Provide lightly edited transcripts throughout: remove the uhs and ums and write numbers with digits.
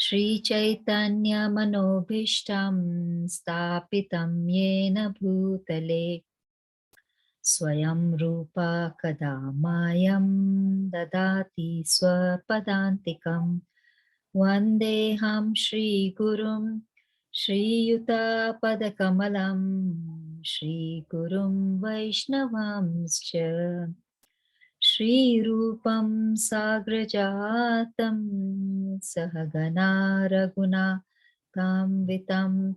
श्रीचैतन्यमनोभीष्टं स्थापितं येन भूतले स्वयं रूपा कदा मायं ददाति स्वपदान्तिकं वन्देऽहं श्रीगुरुं श्रीयुतापदकमलं श्रीगुरुं वैष्णवांश्च श्रीरूपं साग्रजातं सहगना रघुनाथान्वितं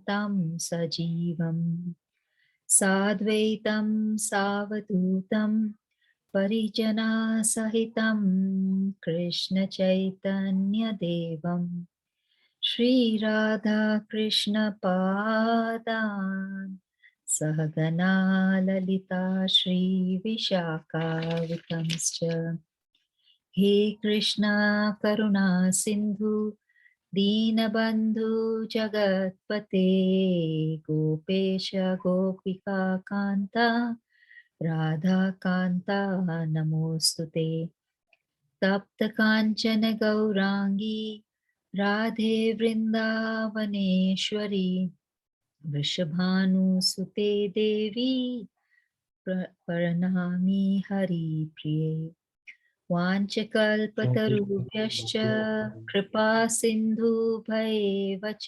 तं सजीवं साद्वैतं सावधूतं परिजनसहितं कृष्णचैतन्यदेवं श्रीराधाकृष्णपादान् सहगना ललिता श्रीविशाखावितंश्च हे कृष्णा करुणा सिन्धु दीनबन्धु जगत्पते गोपेश गोपिका कान्ता राधाकान्ता नमोऽस्तुते तप्तकाञ्चन गौराङ्गी राधे वृन्दावनेश्वरी वृषभानुसुते देवी प्रणमामि हरिप्रिये वाञ्छकल्पतरुभ्यश्च कृपा सिन्धुभ्येव च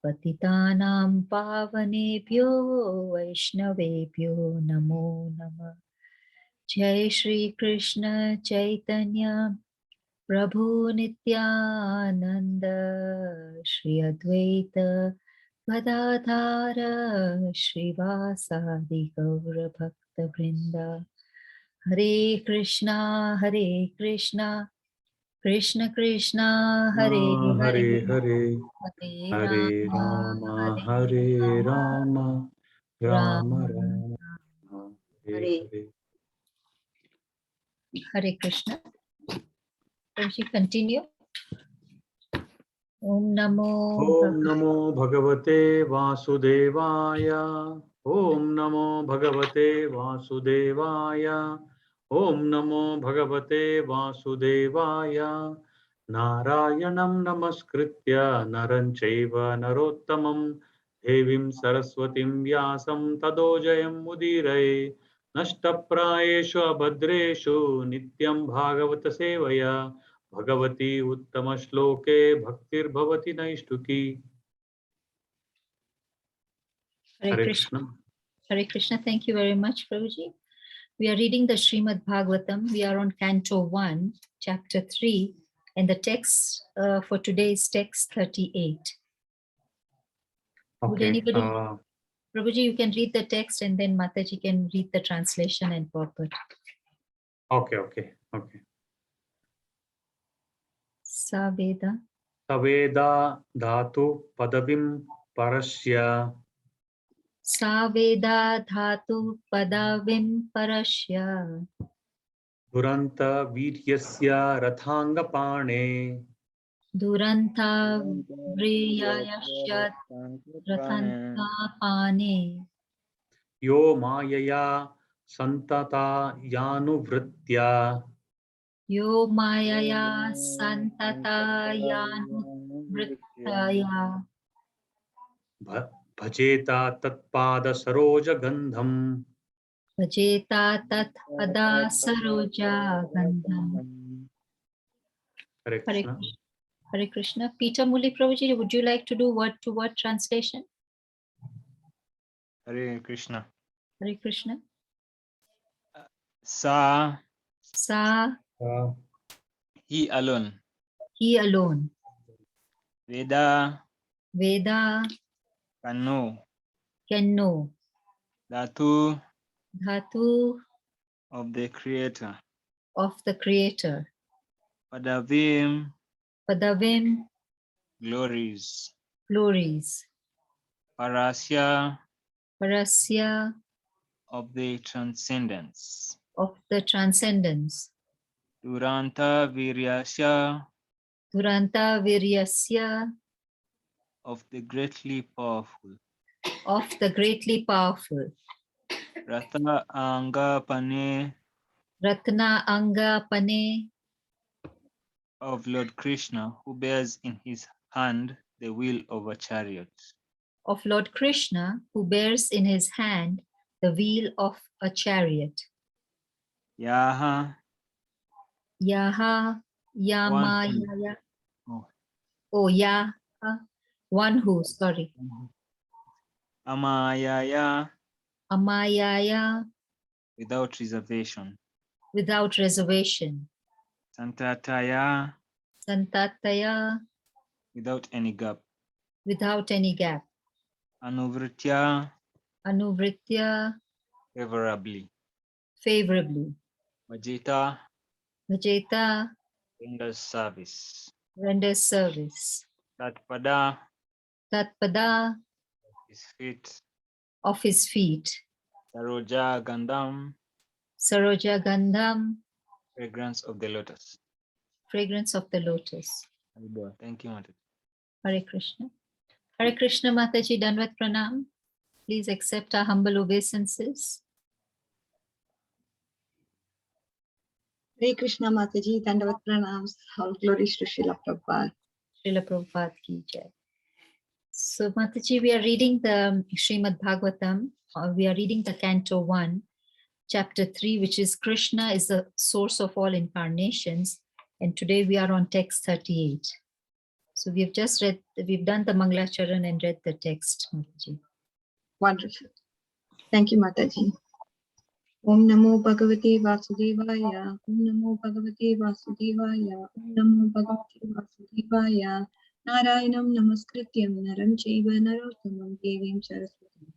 पतितानां पावनेभ्यो वैष्णवेभ्यो नमो नमः। जय श्री कृष्ण चैतन्य प्रभु नित्यानंद श्री अद्वैत गदाधर श्रीवासादि गौर भक्त वृंद हरे कृष्णा कृष्ण कृष्ण हरे हरे हरे हरे हरे हरे राम राम हरे राम राम राम हरे हरे हरे। हरे कृष्ण। Continue. Om नमो भगवते वासुदेवाय। ओम नमो भगवते वासुदेवाय। ओम नमो भगवते वासुदेवाय। नारायणं नमस्कृत्य नरं चैव नरोत्तमं देवीं सरस्वतीं व्यासं ततो जयमुदीरये। नष्टप्रायेषु अभद्रेषु नित्यं भागवत सेवया भगवती उत्तम श्लोके भक्तिर्भवति नैष्ठुकी। Hare Krishna. Hare Krishna. Thank you very much, Prabhuji. We are reading the Srimad Bhagavatam. We are on Canto 1, Chapter 3, and the text for today's text 38. Okay. Would anybody, Prabhuji, you can read the text and then Mataji can read the translation and purport. Okay. Saveda. Saveda dhatu padavim parasya. Saveda dhatu padavim parasya. Duranta viryasya rathangapane. Duranta vriyayasya rathantapane. Yo mayaya santata yanuvritya. Yo mayaya santata yanuvrittaya. Bhajeta tatpada saroja gandham. Bhajeta tat pada saroja gandham. Hare Krishna. Hare Krishna. Peter Muli Prabhuji, would you like to do word-to-word translation? Hare Krishna. Hare Krishna. Sa. He alone. He alone. Veda. Can know. Dhatu. Of the Creator. Padavim. Glories. Parasya. Of the transcendence. Duranta viryasya. Of the greatly powerful. Ratna anga pane. of Lord Krishna, who bears in his hand the wheel of a chariot. Of Lord Krishna, who bears in his hand the wheel of a chariot. Yaha, Yaha, Yama, one. Yaya. Oh, Oh, Yaha, one who, sorry. Amayaya, Amayaya, without reservation. without reservation. Santataya, Santataya, without any gap. without any gap. Anuvritya, Anuvritya, favorably. favorably. Vajita, Vajeta, renders service. renders service. Tatpada, Tatpada, his feet. of his feet. Saroja Gandham, Saroja Gandham, fragrance of the lotus. fragrance of the lotus. Thank you, Mataji. Hare Krishna. Hare Krishna, Mataji, Danvat Pranam. Please accept our humble obeisances. Hare Krishna Mataji, Dandavat Pranams, all glories to Srila Prabhupada. Srila Prabhupada ki jai. So, Mataji, we are reading the Srimad Bhagavatam. We are reading the Canto 1, Chapter 3, which is Krishna is the source of all incarnations. And today we are on text 38. So we've just read, we've done the Mangalacharan and read the text, Mataji. Wonderful. Thank you, Mataji. Om Namo Bhagavate Vasudevaya. Om Namo Bhagavate Vasudevaya. Om Namo Bhagavate Vasudevaya. Narayanam Namaskrityam Naram Chaiva Narottamam Devim Saraswati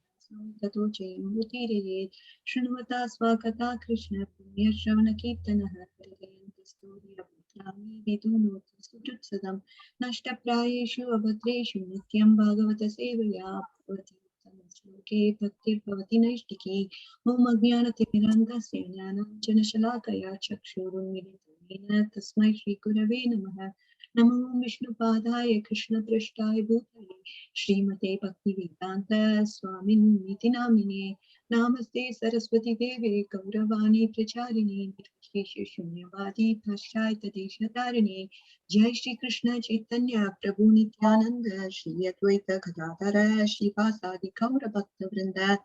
Tato Jayam Bhutireye Shrunvata Swakata Krishna Punya Shravana Kirtanaha Haridayanti Storia Putrami Vidunoti Sujutsadam Nashta Prayeshu Abhatreshu Nityam Bhagavata Sevaya Bhavati Uttamashloke Bhaktir Bhavati Naishtiki Om Ajnanatimirandasya Jnananjanashalakaya Chakshurunmilitanena Tasmai Shri Gurave Namaha Namo Vishnu Padaya Krishna Prasthaya Bhutale Srimate Bhakti Vedanta Swamini Niti Namine Namaste Saraswati Deve Gauravani Pracharini Nirvishesha Shunyavadi Paschaita Deshatarine Jai Shri Krishna Chaitanya Prabhu Nityananda Shri Advaita Gadadhara Shri Vasadi Gaura Bhakta Vrinda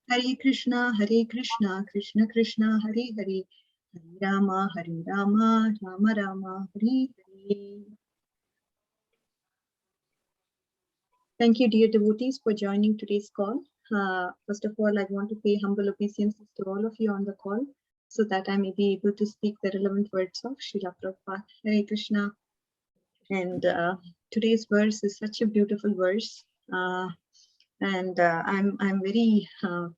Hare Krishna, Krishna Krishna, Hare Hare, Hare Rama, Rama Rama, Hare Hare. Thank you, dear devotees, for joining today's call. First of all, I want to pay humble obeisances to all of you on the call so that I may be able to speak the relevant words of Srila Prabhupada. Hare Krishna. And today's verse is such a beautiful verse. And I'm very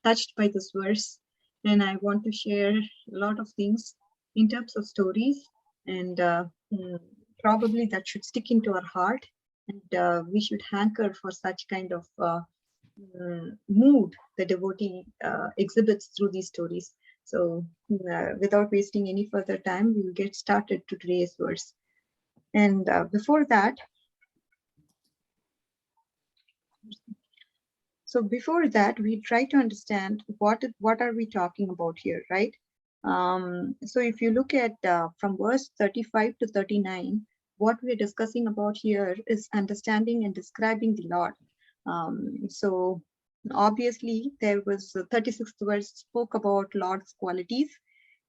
touched by this verse, and I want to share a lot of things in terms of stories, and probably that should stick into our heart, and we should hanker for such kind of mood the devotee exhibits through these stories. So without wasting any further time, we will get started to today's verse. And before that, we try to understand what are we talking about here, right? So if you look at from verse 35 to 39, what we're discussing about here is understanding and describing the Lord. So obviously there was 36th verse spoke about Lord's qualities,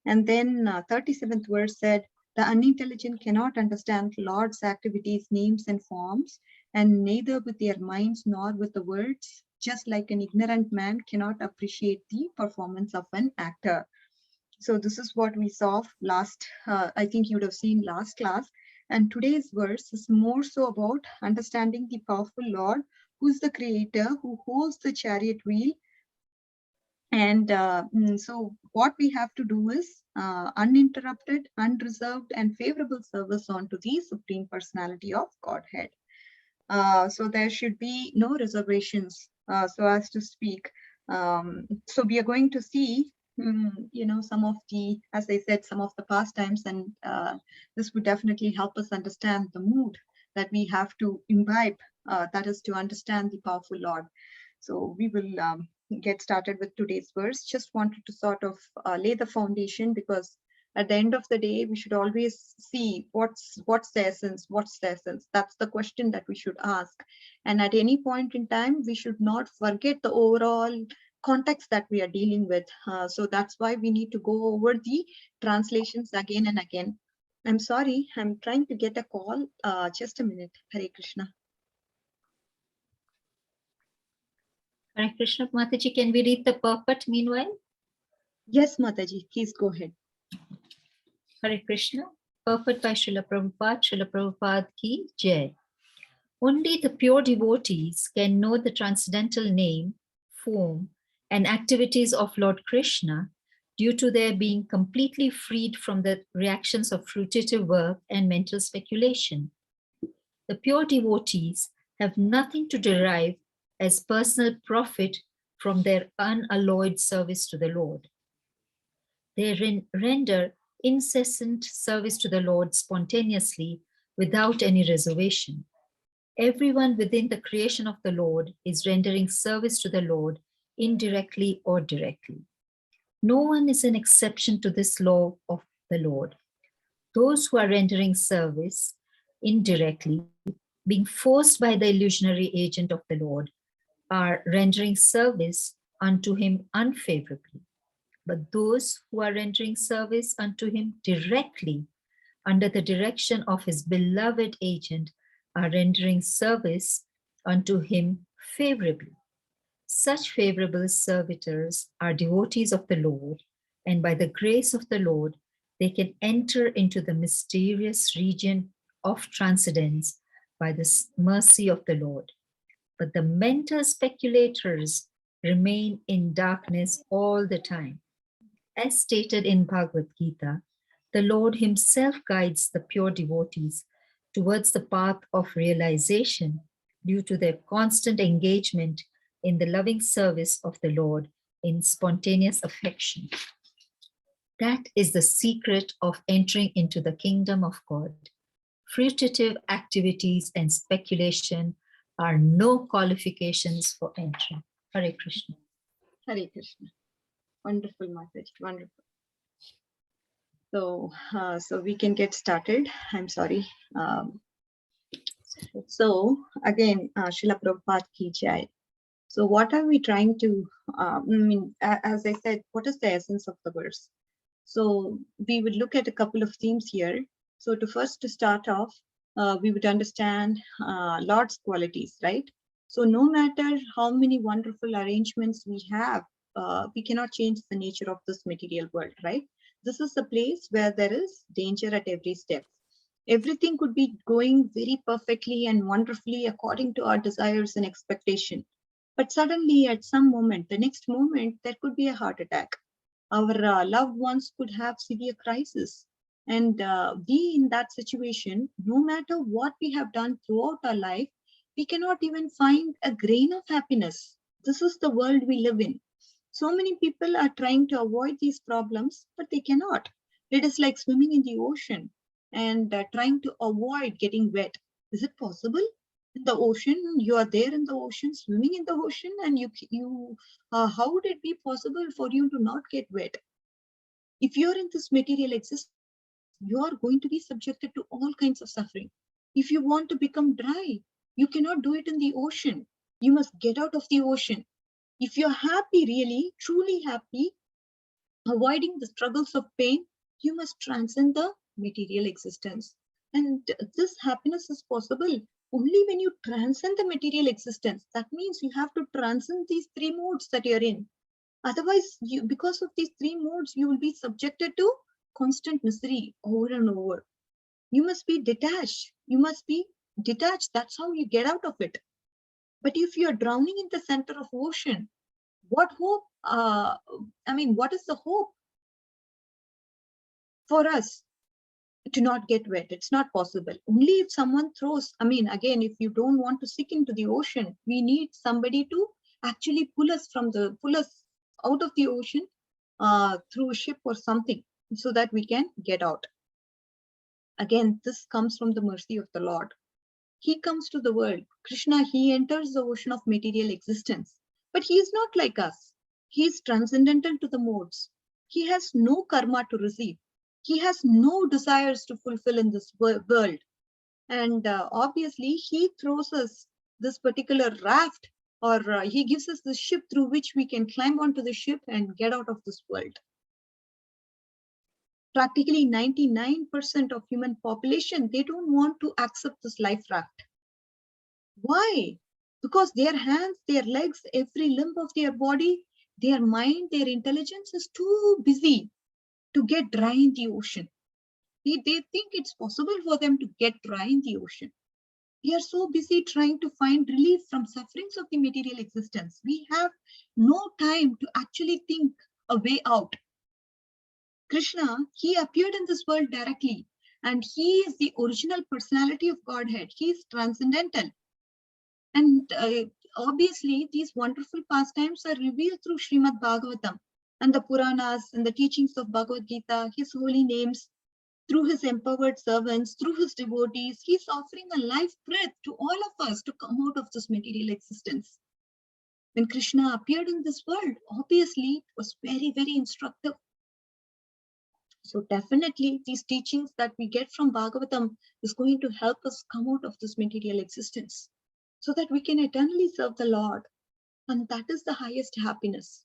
and then 37th verse said the unintelligent cannot understand Lord's activities, names and forms, and neither with their minds nor with the words, just like an ignorant man cannot appreciate the performance of an actor. So this is what we saw last, I think you would have seen last class. And today's verse is more so about understanding the powerful Lord, who's the creator, who holds the chariot wheel. And so what we have to do is uninterrupted, unreserved, and favorable service onto the Supreme Personality of Godhead. So there should be no reservations, so as to speak. So we are going to see, some of the, as I said, some of the pastimes, and this would definitely help us understand the mood that we have to imbibe, that is to understand the powerful Lord. So we will get started with today's verse. Just wanted to sort of lay the foundation, because At the end of the day, we should always see what's the essence, what's the essence. That's the question that we should ask. And at any point in time, we should not forget the overall context that we are dealing with. So that's why we need to go over the translations again and again. I'm sorry, I'm trying to get a call. Just a minute. Hare Krishna. Hare Krishna, Mataji, can we read the purport meanwhile? Yes, Mataji, please go ahead. Hare Krishna, purport by Srila Prabhupada ki Jai. Only the pure devotees can know the transcendental name, form, and activities of Lord Krishna due to their being completely freed from the reactions of fruitive work and mental speculation. The pure devotees have nothing to derive as personal profit from their unalloyed service to the Lord. They render incessant service to the Lord spontaneously without any reservation. Everyone within the creation of the Lord is rendering service to the Lord indirectly or directly. No one is an exception to this law of the Lord. Those who are rendering service indirectly, being forced by the illusionary agent of the Lord, are rendering service unto him unfavorably. But those who are rendering service unto him directly, under the direction of his beloved agent, are rendering service unto him favorably. Such favorable servitors are devotees of the Lord, and by the grace of the Lord, they can enter into the mysterious region of transcendence by the mercy of the Lord. But the mental speculators remain in darkness all the time. As stated in Bhagavad Gita, the Lord himself guides the pure devotees towards the path of realization due to their constant engagement in the loving service of the Lord in spontaneous affection. That is the secret of entering into the kingdom of God. Fruitive activities and speculation are no qualifications for entry. Hare Krishna. Hare Krishna. Wonderful, Mataji, wonderful. So we can get started. I'm sorry. So again, Srila Prabhupada ki Jai. So what are we trying to, as I said, what is the essence of the verse? So we would look at a couple of themes here. So to start off, we would understand Lord's qualities, right? So no matter how many wonderful arrangements we have, we cannot change the nature of this material world, right? This is a place where there is danger at every step. Everything could be going very perfectly and wonderfully according to our desires and expectation. But suddenly at some moment, the next moment, there could be a heart attack. Our loved ones could have severe crisis. And we in that situation, no matter what we have done throughout our life, we cannot even find a grain of happiness. This is the world we live in. So many people are trying to avoid these problems, but they cannot. It is like swimming in the ocean and trying to avoid getting wet. Is it possible? In the ocean, you are there in the ocean, swimming in the ocean, and how would it be possible for you to not get wet? If you're in this material existence, you are going to be subjected to all kinds of suffering. If you want to become dry, you cannot do it in the ocean. You must get out of the ocean. If you're happy, really, truly happy, avoiding the struggles of pain, you must transcend the material existence. And this happiness is possible only when you transcend the material existence. That means you have to transcend these three modes that you're in. Otherwise, because of these three modes, you will be subjected to constant misery over and over. You must be detached. You must be detached. That's how you get out of it. But if you're drowning in the center of ocean, what hope? What is the hope for us to not get wet? It's not possible. Only if someone throws, again, if you don't want to sink into the ocean, we need somebody to actually pull us out of the ocean through a ship or something so that we can get out. Again, this comes from the mercy of the Lord. He comes to the world. Krishna, he enters the ocean of material existence. But he is not like us. He is transcendental to the modes. He has no karma to receive. He has no desires to fulfill in this world. And obviously, he throws us this particular raft, or he gives us the ship through which we can climb onto the ship and get out of this world. Practically 99% of human population, they don't want to accept this life raft. Why? Because their hands, their legs, every limb of their body, their mind, their intelligence is too busy to get dry in the ocean. They think it's possible for them to get dry in the ocean. We are so busy trying to find relief from sufferings of the material existence. We have no time to actually think a way out. Krishna, he appeared in this world directly, and he is the original personality of Godhead. He is transcendental. And obviously, these wonderful pastimes are revealed through Srimad Bhagavatam and the Puranas and the teachings of Bhagavad Gita, his holy names, through his empowered servants, through his devotees. He's offering a life breath to all of us to come out of this material existence. When Krishna appeared in this world, obviously, it was very, very instructive. So definitely, these teachings that we get from Bhagavatam is going to help us come out of this material existence, so that we can eternally serve the Lord. And that is the highest happiness.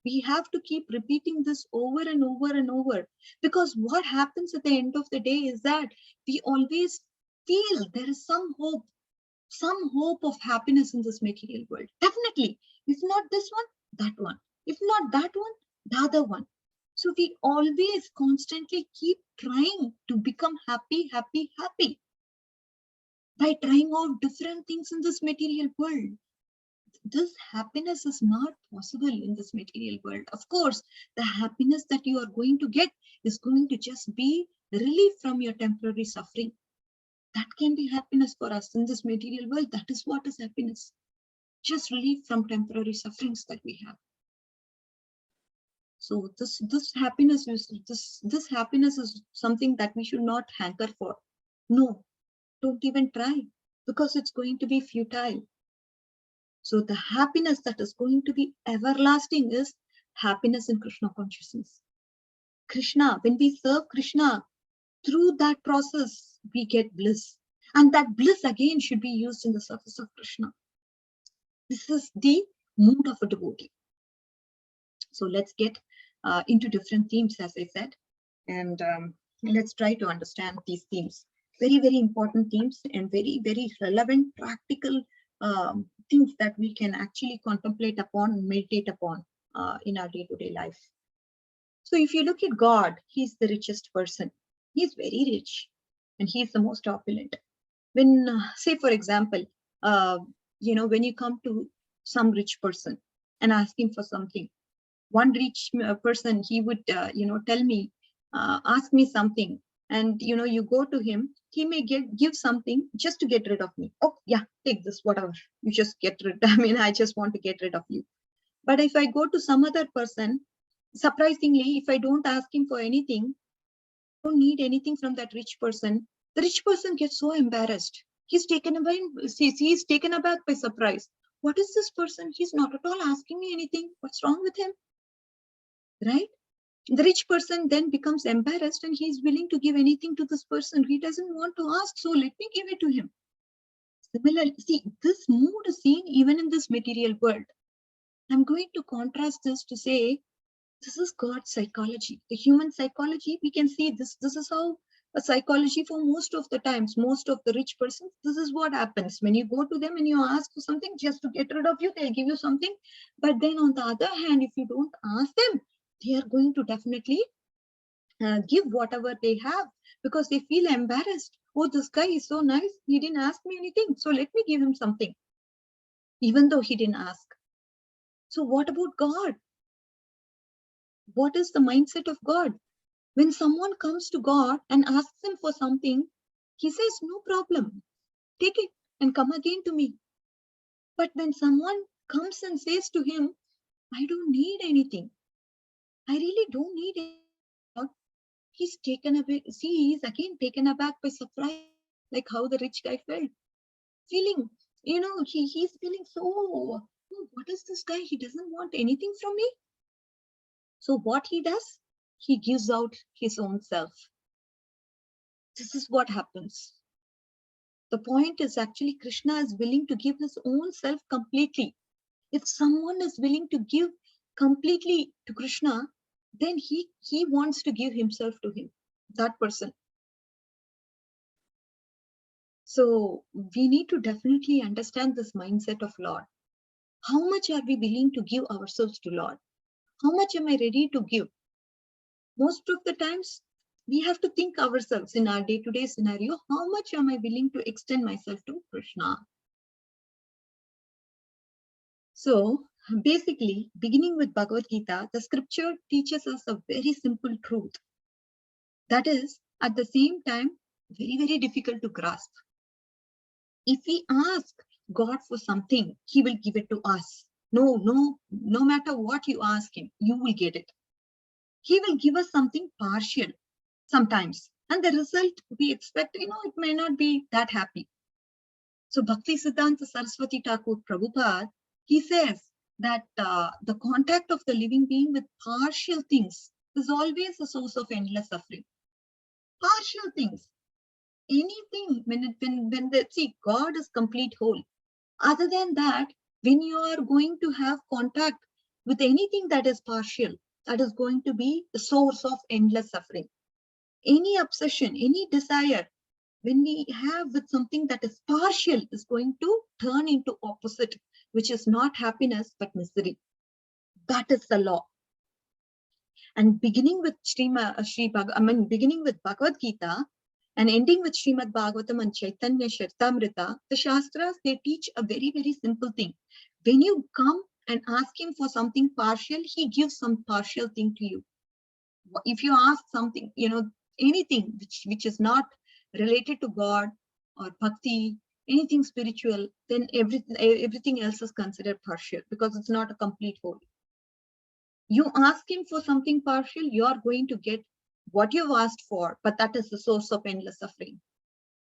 We have to keep repeating this over and over and over, because what happens at the end of the day is that we always feel there is some hope of happiness in this material world. Definitely. If not this one, that one. If not that one, the other one. So we always constantly keep trying to become happy, happy, happy by trying out different things in this material world. This happiness is not possible in this material world. Of course, the happiness that you are going to get is going to just be relief from your temporary suffering. That can be happiness for us in this material world. That is what is happiness. Just relief from temporary sufferings that we have. So this happiness is something that we should not hanker for. No, don't even try, because it's going to be futile. So the happiness that is going to be everlasting is happiness in Krishna consciousness. Krishna, when we serve Krishna, through that process, we get bliss. And that bliss again should be used in the service of Krishna. This is the mood of a devotee. So let's get into different themes, as I said, and let's try to understand these themes. Very, very important themes and very, very relevant, practical things that we can actually contemplate upon, meditate upon in our day-to-day life. So if you look at God, he's the richest person. He's very rich, and he's the most opulent. When, say, for example, when you come to some rich person and ask him for something, one rich person, he would, tell me, ask me something, and, you go to him, he may give something just to get rid of me. Oh, yeah, take this, whatever. You just get rid. I just want to get rid of you. But if I go to some other person, surprisingly, if I don't ask him for anything, I don't need anything from that rich person, the rich person gets so embarrassed. He's taken aback by surprise. What is this person? He's not at all asking me anything. What's wrong with him? Right? The rich person then becomes embarrassed, and he's willing to give anything to this person. He doesn't want to ask, so let me give it to him. Similarly, see, this mood is seen even in this material world. I'm going to contrast this to say, this is God's psychology. The human psychology, we can see this. This is how a psychology for most of the times, most of the rich persons, this is what happens. When you go to them and you ask for something just to get rid of you, they'll give you something. But then on the other hand, if you don't ask them, they are going to definitely give whatever they have, because they feel embarrassed. Oh, this guy is so nice. He didn't ask me anything, so let me give him something, even though he didn't ask. So what about God? What is the mindset of God? When someone comes to God and asks him for something, he says, no problem, take it and come again to me. But when someone comes and says to him, I don't need anything, I really don't need it, he's taken aback. See, he's again taken aback by surprise, like how the rich guy felt. Feeling, he's feeling so, oh, what is this guy? He doesn't want anything from me. So what he does, he gives out his own self. This is what happens. The point is actually Krishna is willing to give his own self completely. If someone is willing to give completely to Krishna, then he wants to give himself to him, that person. So we need to definitely understand this mindset of Lord. How much are we willing to give ourselves to Lord? How much am I ready to give? Most of the times, we have to think ourselves in our day-to-day scenario, how much am I willing to extend myself to Krishna? So basically, beginning with Bhagavad Gita, the scripture teaches us a very simple truth. That is, at the same time, very, very difficult to grasp. If we ask God for something, he will give it to us. No matter what you ask him, you will get it. He will give us something partial sometimes. And the result we expect, it may not be that happy. So Bhakti Siddhanta Saraswati Thakur Prabhupada, he says that the contact of the living being with partial things is always a source of endless suffering. Partial things. Anything, see, God is complete whole. Other than that, when you are going to have contact with anything that is partial, that is going to be the source of endless suffering. Any obsession, any desire, when we have with something that is partial, is going to turn into opposite, which is not happiness, but misery. That is the law. And beginning with beginning with Bhagavad Gita and ending with Srimad Bhagavatam and Chaitanya Charitamrita, the Shastras, they teach a very, very simple thing. When you come and ask him for something partial, he gives some partial thing to you. If you ask something, anything which is not related to God or bhakti, anything spiritual, then everything else is considered partial because it's not a complete whole. You ask him for something partial, you are going to get what you've asked for, but that is the source of endless suffering.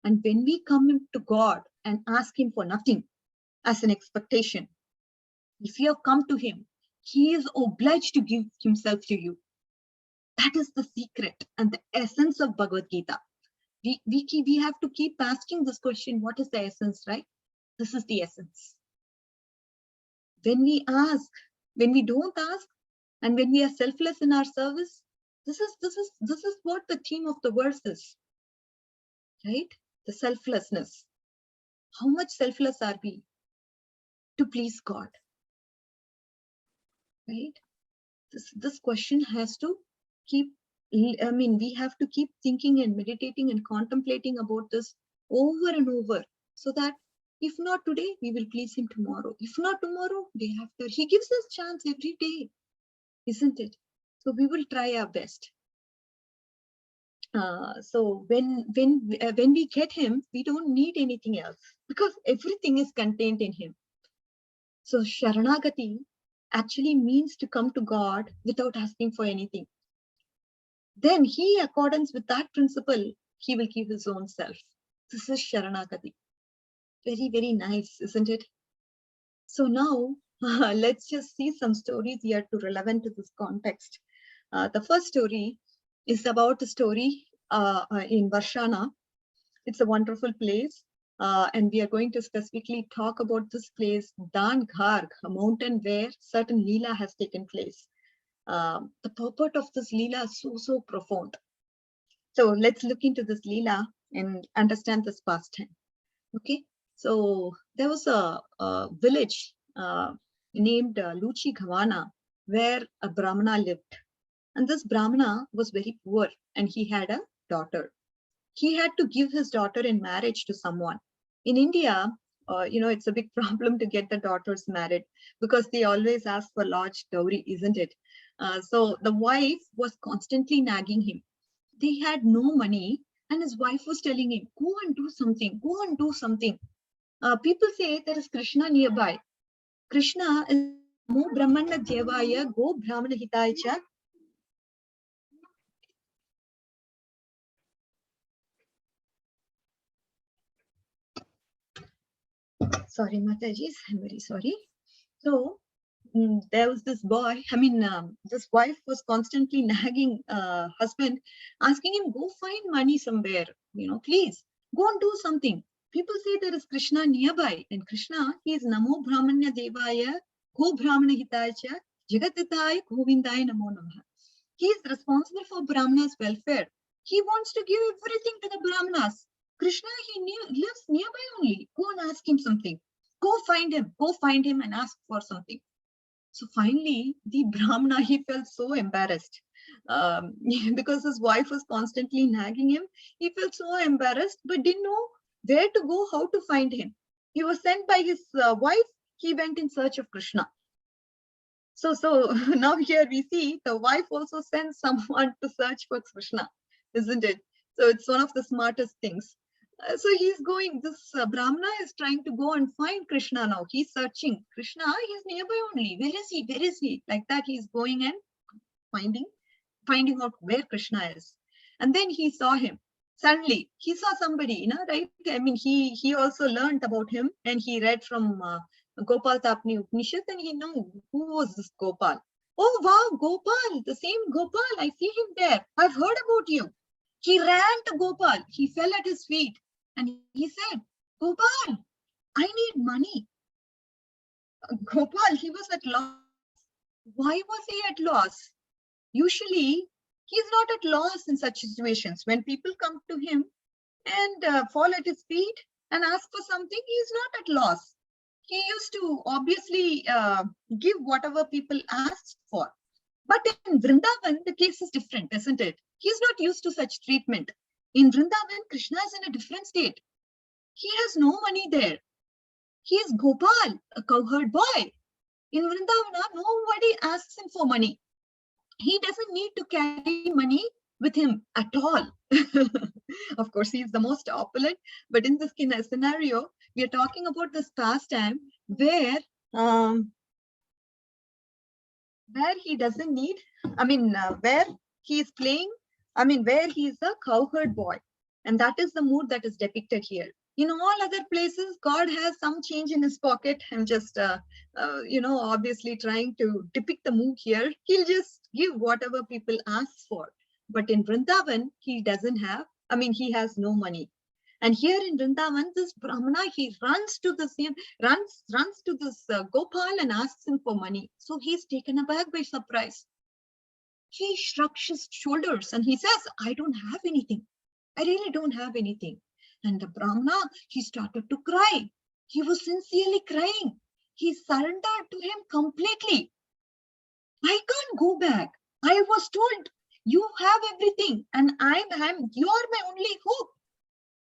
And when we come to God and ask him for nothing as an expectation, if you have come to him, he is obliged to give himself to you. That is the secret and the essence of Bhagavad Gita. We have to keep asking this question, what is the essence, right? This is the essence. When we ask, when we don't ask, and when we are selfless in our service, this is what the theme of the verse is, right? The selflessness. How much selfless are we to please God, right? This question has to keep, we have to keep thinking and meditating and contemplating about this over and over, so that if not today, we will please him tomorrow. If not tomorrow, day after. He gives us chance every day, isn't it? So we will try our best. So when we get him, we don't need anything else because everything is contained in him. So Sharanagati actually means to come to God without asking for anything. Then he, accordance with that principle, he will give his own self. This is Sharanagati. Very, very nice, isn't it? So now let's just see some stories here to relevant to this context. The first story is about a story in Varshana. It's a wonderful place. And we are going to specifically talk about this place, Dan Gharg, a mountain where certain Leela has taken place. The purport of this Leela is so profound. So let's look into this Leela and understand this pastime. Okay, so there was a village named Luchi Ghavana where a Brahmana lived. And this Brahmana was very poor and he had a daughter. He had to give his daughter in marriage to someone. In India, it's a big problem to get the daughters married because they always ask for large dowry, isn't it? So the wife was constantly nagging him. They had no money and his wife was telling him, go and do something, go and do something. People say there is Krishna nearby. Krishna is Mo Brahmana Devaya Go Brahmana Hitaya Cha. Sorry, Mataji, I'm very sorry. So there was this boy, this wife was constantly nagging husband, asking him, go find money somewhere, please go and do something. People say there is Krishna nearby, and Krishna, he is Namo Brahmanya Devaya, Go Brahmana Hitaya, Jagatitaya, Govindaya Namo Namaha. He is responsible for Brahmana's welfare. He wants to give everything to the Brahmanas. Krishna, lives nearby only. Go and ask him something. Go find him and ask for something. So finally, the Brahmana, he felt so embarrassed because his wife was constantly nagging him. He felt so embarrassed, but didn't know where to go, how to find him. He was sent by his wife. He went in search of Krishna. So now here we see the wife also sends someone to search for Krishna, isn't it? So it's one of the smartest things. So he's going, this Brahmana is trying to go and find Krishna now. He's searching. Krishna, he's nearby only. Where is he? Where is he? Like that, he's going and finding out where Krishna is. And then he saw him. Suddenly, he saw somebody, right? He also learned about him, and he read from Gopal Tapni Upanishad, and he knew who was this Gopal. Oh, wow, Gopal, the same Gopal. I see him there. I've heard about you. He ran to Gopal. He fell at his feet. And he said, Gopal, I need money. Gopal, he was at loss. Why was he at loss? Usually, he's not at loss in such situations. When people come to him and fall at his feet and ask for something, he's not at loss. He used to obviously give whatever people asked for. But in Vrindavan, the case is different, isn't it? He's not used to such treatment. In Vrindavan, Krishna is in a different state. He has no money there. He is Gopal, a cowherd boy. In Vrindavana, nobody asks him for money. He doesn't need to carry money with him at all. Of course, he is the most opulent. But in this scenario, we are talking about this pastime where he doesn't need, where he is playing, where he is a cowherd boy. And that is the mood that is depicted here. In all other places, God has some change in his pocket. I'm just, obviously trying to depict the mood here. He'll just give whatever people ask for. But in Vrindavan, he doesn't have, he has no money. And here in Vrindavan, this Brahmana, he runs to this Gopal and asks him for money. So he's taken aback by surprise. He shrugs his shoulders and he says, I don't have anything. I really don't have anything. And the Brahmana, he started to cry. He was sincerely crying. He surrendered to him completely. I can't go back. I was told you have everything and you are my only hope.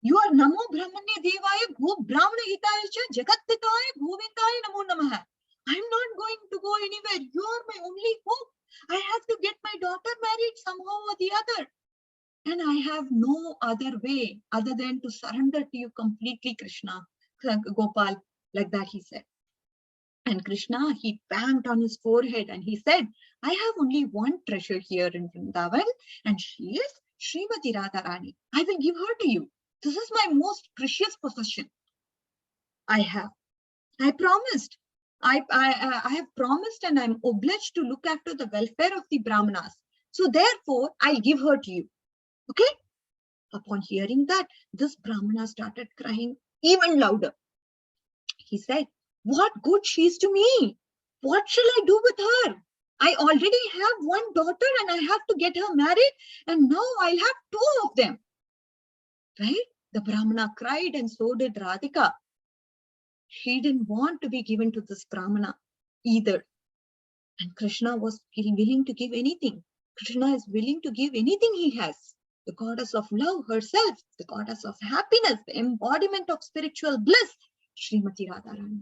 You are Namo Brahmanya Devaya Go Brahmana Hitaya Jagatitaya Govindaya Namo Namaha. I'm not going to go anywhere. You are my only hope. I have to get my daughter married somehow or the other. And I have no other way other than to surrender to you completely, Krishna, Gopal, like that he said. And Krishna, he banged on his forehead and he said, I have only one treasure here in Vrindavan, and she is Srimati Radharani. I will give her to you. This is my most precious possession. I promised. I have promised, and I'm obliged to look after the welfare of the Brahmanas. So therefore, I'll give her to you. Okay? Upon hearing that, this Brahmana started crying even louder. He said, what good she is to me? What shall I do with her? I already have one daughter and I have to get her married, and now I'll have two of them. Right? The Brahmana cried, and so did Radhika. She didn't want to be given to this Brahmana either. And Krishna was willing to give anything. Krishna is willing to give anything he has. The goddess of love herself, the goddess of happiness, the embodiment of spiritual bliss, Srimati Radharani.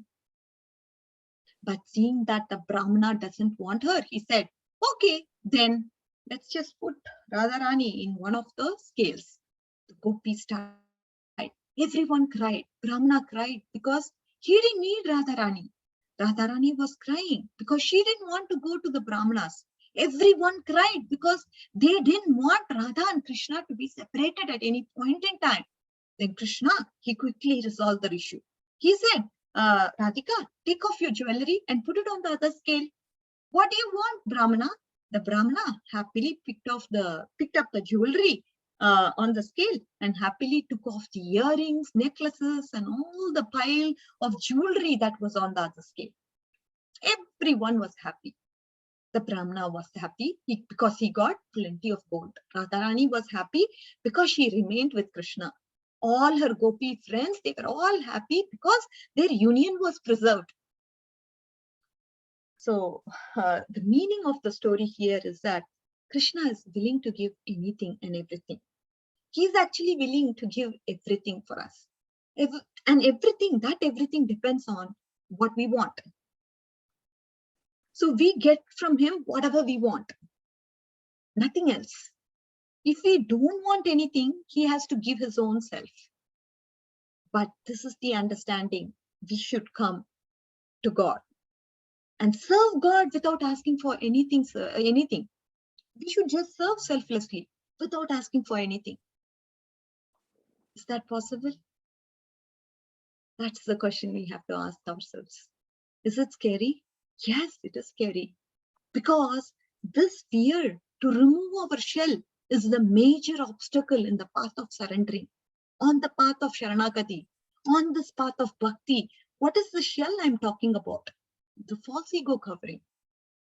But seeing that the Brahmana doesn't want her, he said, okay, then let's just put Radharani in one of the scales. The gopis cried. Everyone cried. Brahmana cried because he didn't need Radharani. Radharani was crying because she didn't want to go to the Brahmanas. Everyone cried because they didn't want Radha and Krishna to be separated at any point in time. Then Krishna, he quickly resolved the issue. He said, Radhika, take off your jewelry and put it on the other scale. What do you want, Brahmana? The Brahmana happily picked up the jewelry on the scale and happily took off the earrings, necklaces, and all the pile of jewelry that was on the other scale. Everyone was happy. The Brahmana was happy because he got plenty of gold. Radharani was happy because she remained with Krishna. All her gopi friends, they were all happy because their union was preserved. So the meaning of the story here is that Krishna is willing to give anything and everything. He is actually willing to give everything for us. And everything depends on what we want. So we get from him whatever we want, nothing else. If we don't want anything, he has to give his own self. But this is the understanding. We should come to God and serve God without asking for anything. We should just serve selflessly without asking for anything. Is that possible? That's the question we have to ask ourselves. Is it scary? Yes, it is scary. Because this fear to remove our shell is the major obstacle in the path of surrendering, on the path of Sharanagati, on this path of bhakti. What is the shell I'm talking about? The false ego covering.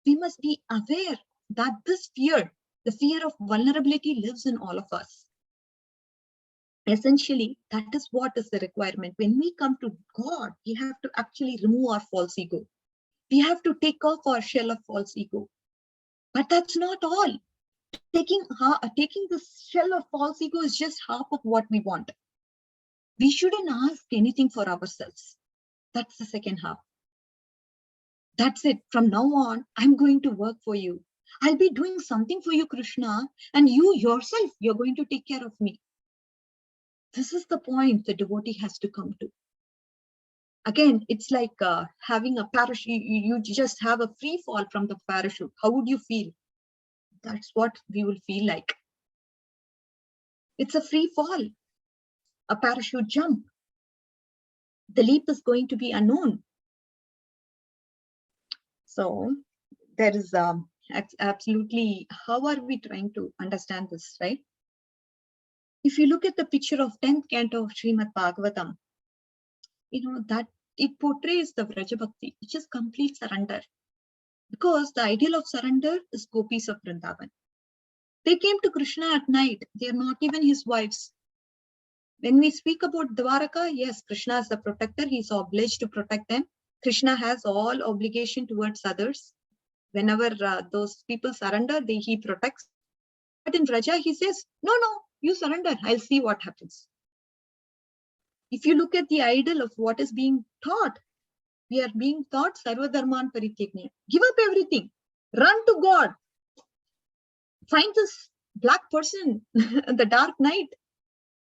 We must be aware that this fear, the fear of vulnerability, lives in all of us. Essentially, that is what is the requirement. When we come to God, we have to actually remove our false ego. We have to take off our shell of false ego. But that's not all. Taking this shell of false ego is just half of what we want. We shouldn't ask anything for ourselves. That's the second half. That's it. From now on, I'm going to work for you. I'll be doing something for you, Krishna, and you yourself, you're going to take care of me. This is the point the devotee has to come to. Again, it's like having a parachute. You just have a free fall from the parachute. How would you feel? That's what we will feel like. It's a free fall, a parachute jump. The leap is going to be unknown. So there is absolutely, how are we trying to understand this, right? If you look at the picture of 10th canto of Srimad Bhagavatam, that it portrays the Vraja Bhakti, which is complete surrender. Because the ideal of surrender is gopis of Vrindavan. They came to Krishna at night. They are not even his wives. When we speak about Dwaraka, yes, Krishna is the protector. He is obliged to protect them. Krishna has all obligation towards others. Whenever those people surrender, he protects. But in Vraja, he says, no, you surrender. I'll see what happens. If you look at the ideal of what is being taught, we are being taught Sarva Dharman Parityagnya. Give up everything. Run to God. Find this black person in the dark night,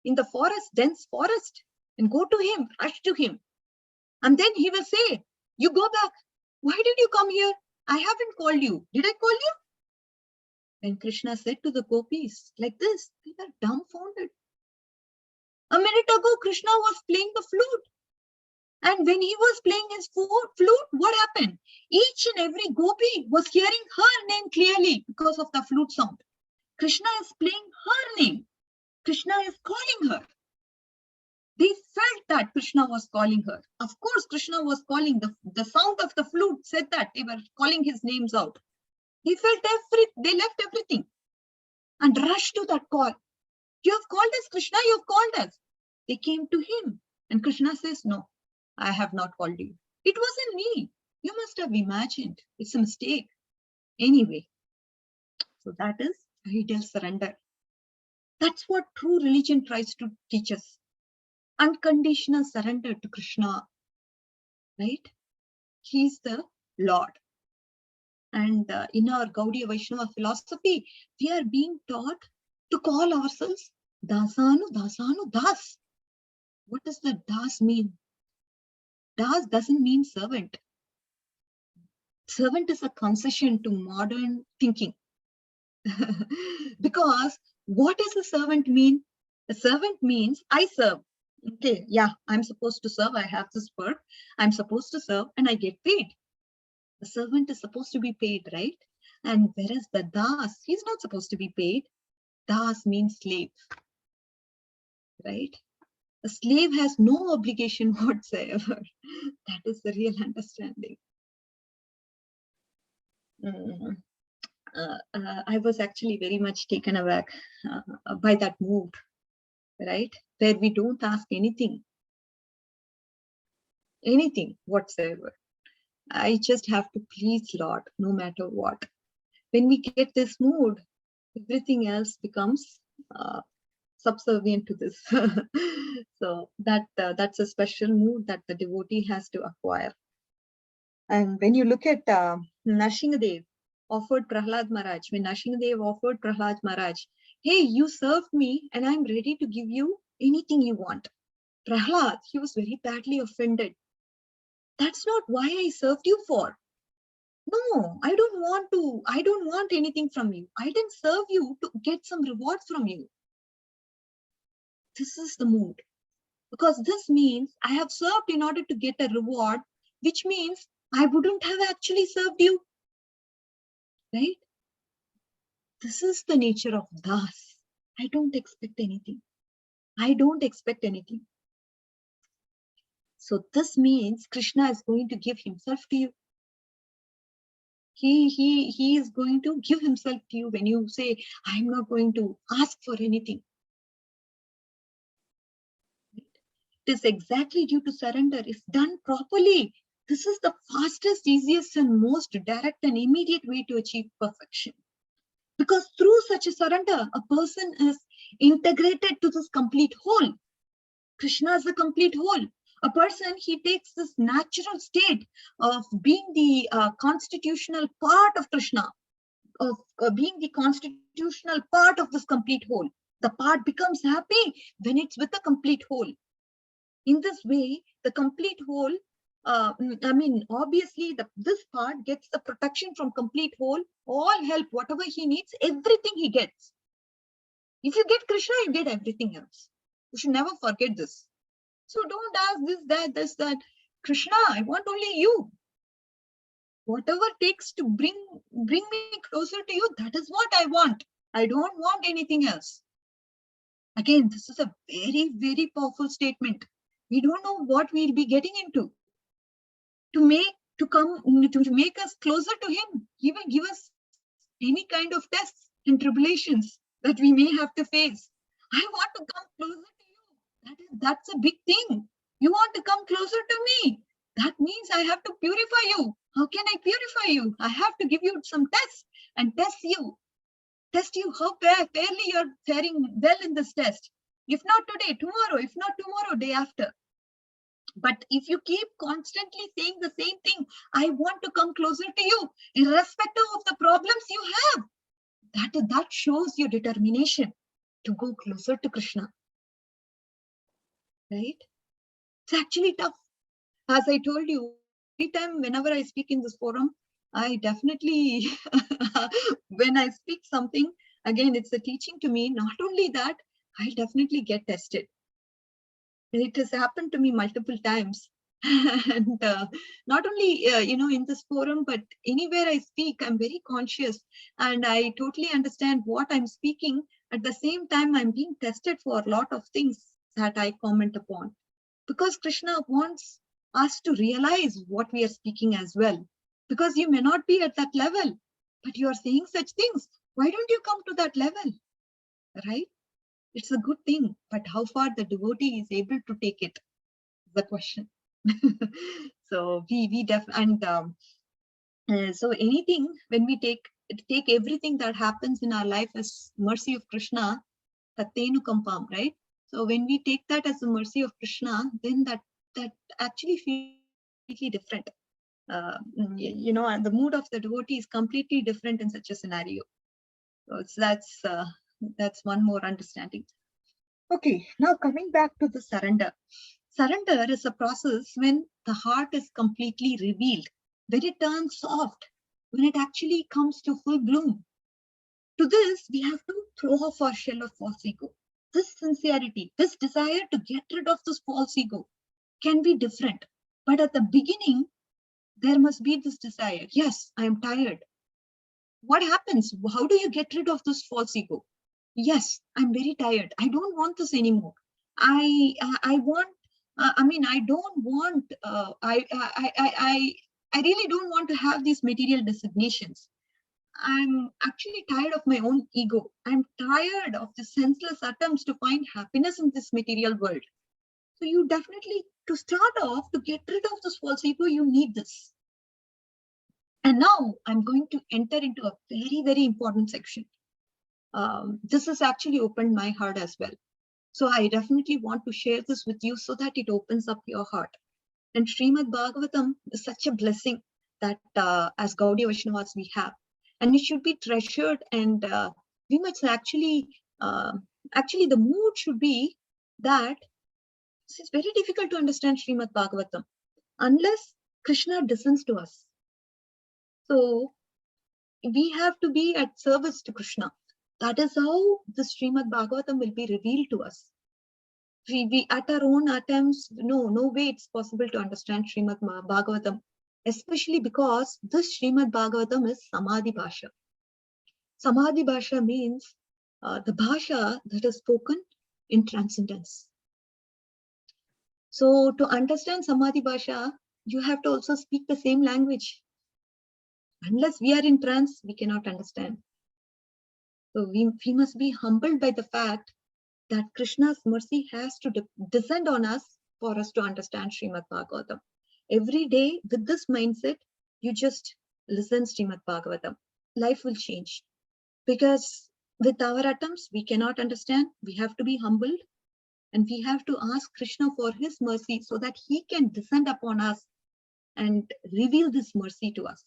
in the forest, dense forest, and go to him, rush to him. And then he will say, you go back. Why did you come here? I haven't called you. Did I call you? When Krishna said to the gopis like this, they were dumbfounded. A minute ago, Krishna was playing the flute. And when he was playing his flute, what happened? Each and every gopi was hearing her name clearly because of the flute sound. Krishna is playing her name. Krishna is calling her. They felt that Krishna was calling her. Of course, Krishna was calling. The sound of the flute said that they were calling his names out. They felt they left everything and rushed to that call. You have called us, Krishna, you have called us. They came to him and Krishna says, no, I have not called you. It wasn't me. You must have imagined. It's a mistake. Anyway, so that is ideal surrender. That's what true religion tries to teach us. Unconditional surrender to Krishna, right? He's the Lord. And in our Gaudiya Vaishnava philosophy, we are being taught to call ourselves Dasanu, Dasanu, Das. What does the Das mean? Das doesn't mean servant. Servant is a concession to modern thinking. Because what does a servant mean? A servant means I serve. Okay, yeah, I'm supposed to serve. I have this work. I'm supposed to serve and I get paid. The servant is supposed to be paid, right? And whereas the das, he's not supposed to be paid. Das means slave, right? A slave has no obligation whatsoever. That is the real understanding. I was actually very much taken aback by that move, right? Where we don't ask anything whatsoever. I just have to please Lord, no matter what. When we get this mood, everything else becomes subservient to this. So that's a special mood that the devotee has to acquire. And when you look at Nrsingadev offered Prahlad Maharaj, when Nrsingadev offered Prahlad Maharaj, hey, you served me and I'm ready to give you anything you want. Prahlad, he was very badly offended. That's not why I served you for. No, I don't want anything from you. I didn't serve you to get some reward from you. This is the mood. Because this means I have served in order to get a reward, which means I wouldn't have actually served you. Right? This is the nature of das. I don't expect anything. I don't expect anything. So this means Krishna is going to give himself to you. He is going to give himself to you when you say, I'm not going to ask for anything. It is exactly due to surrender. If done properly, this is the fastest, easiest, and most direct and immediate way to achieve perfection. Because through such a surrender, a person is integrated to this complete whole. Krishna is the complete whole. A person, he takes this natural state of being the constitutional part of Krishna, of being the constitutional part of this complete whole. The part becomes happy when it's with the complete whole. In this way, the complete whole, obviously this part gets the protection from complete whole, all help, whatever he needs, everything he gets. If you get Krishna, you get everything else. You should never forget this. So don't ask this, that. Krishna, I want only you. Whatever takes to bring me closer to you, that is what I want. I don't want anything else. Again, this is a very, very powerful statement. We don't know what we'll be getting into. To make us closer to him, he will give us any kind of tests and tribulations that we may have to face. I want to come closer to you. That's a big thing. You want to come closer to me. That means I have to purify you. How can I purify you? I have to give you some tests and test you how fairly you're faring well in this test. If not today, tomorrow. If not tomorrow, day after. But if you keep constantly saying the same thing, I want to come closer to you, irrespective of the problems you have, that shows your determination to go closer to Krishna. Right? It's actually tough. As I told you, every time whenever I speak in this forum, I definitely, when I speak something, again, it's a teaching to me. Not only that, I definitely get tested. It has happened to me multiple times. And not only, in this forum, but anywhere I speak, I'm very conscious and I totally understand what I'm speaking. At the same time, I'm being tested for a lot of things that I comment upon. Because Krishna wants us to realize what we are speaking as well. Because you may not be at that level, but you are saying such things. Why don't you come to that level? Right? It's a good thing, but how far the devotee is able to take it is the question. So so anything, when we take everything that happens in our life as mercy of Krishna, tattenu kampam, right? So when we take that as the mercy of Krishna, then that actually feels completely different. And the mood of the devotee is completely different in such a scenario. So that's one more understanding. Okay, now coming back to the surrender. Surrender is a process when the heart is completely revealed, when it turns soft, when it actually comes to full bloom. To this, we have to throw off our shell of false ego. this sincerity, this desire to get rid of this false ego can be different. But at the beginning, there must be this desire. Yes, I am tired. What happens? How do you get rid of this false ego? Yes, I'm very tired. I don't want this anymore. I want. I don't want. I really don't want to have these material designations. I'm actually tired of my own ego. I'm tired of the senseless attempts to find happiness in this material world. So you definitely, to start off, to get rid of this false ego, you need this. And now I'm going to enter into a very, very important section. This has actually opened my heart as well. So I definitely want to share this with you so that it opens up your heart. And Srimad Bhagavatam is such a blessing that as Gaudiya Vaishnavas we have. And it should be treasured, and we must actually the mood should be that it's very difficult to understand Srimad Bhagavatam unless Krishna descends to us. So we have to be at service to Krishna. That is how the Srimad Bhagavatam will be revealed to us. We at our own attempts, no way it's possible to understand Srimad Bhagavatam, especially because this Srimad Bhagavatam is Samadhi Bhasha. Samadhi Bhasha means the Bhasha that is spoken in transcendence. So to understand Samadhi Bhasha, you have to also speak the same language. Unless we are in trance, we cannot understand. So we must be humbled by the fact that Krishna's mercy has to descend on us for us to understand Srimad Bhagavatam. Every day with this mindset, you just listen Srimad Bhagavatam. Life will change. Because with our attempts, we cannot understand. We have to be humbled. And we have to ask Krishna for his mercy so that he can descend upon us and reveal this mercy to us.